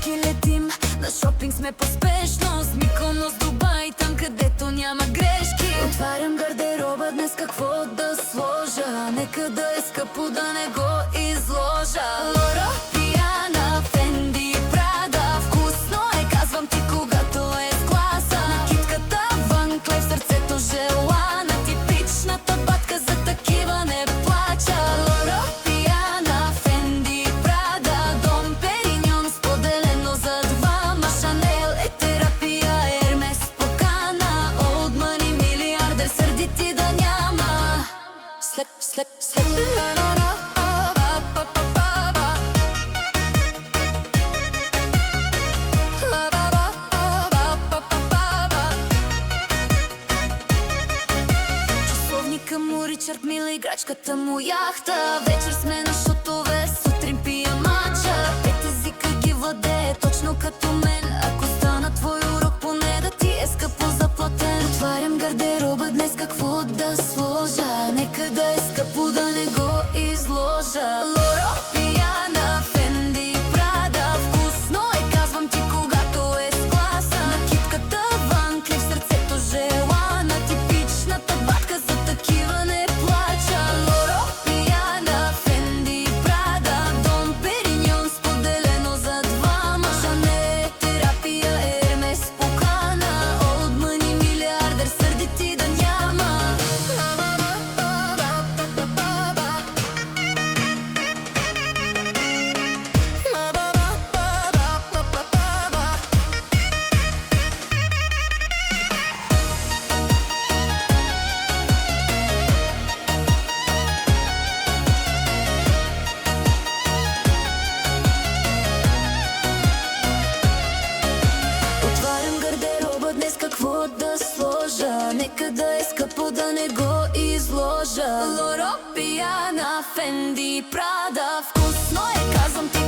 всички летим, на шопинг сме по-спешно. С Миконос, Дубай, там където няма грешки. Отварям гардероба днес, какво да сложа. Нека да е скъпо, да не го изложа. Лоро Пиана, Фенди, Прада. Вкусно е, казвам ти, когато е с класа. Накидката Ван Клеф, сърцето желана. Типичната батка, за такива не плача. Лоро Пиана, Фенди, Прада. Дом Периньон, споделено за двама. Шанел е терапия, Ермес покана. Олд мани, милиардер, сърдити да няма. След часовника му Ричард Мила, играчката му яхта. Вечер сме на шотове, сутрин пия мача. 5 езика ги владее, точно като мен. Ако стана твой урок, поне да ти е скъпо заплатен. Отварям гардероба днес, какво да сложа. Нека да е скъпо, да не го изложа. Лоро Пиана, Фенди, Прада. Вкусно е, казвам ти, когато е с класа. Накидката Ван Клеф, сърцето желана. Типичната батка, за такива не плача. Лоро Пиана, Фенди, Прада. Дом Периньон, споделено за двама. Шанел, терапия, Ермес покана. Олд мани, милиардер, сърдити да няма. Отварям гардероба днес, какво да сложа. Нека да е скъпо, да не го изложа. Лоро Пиана, Фенди, Прада. Вкусно е, казвам ти,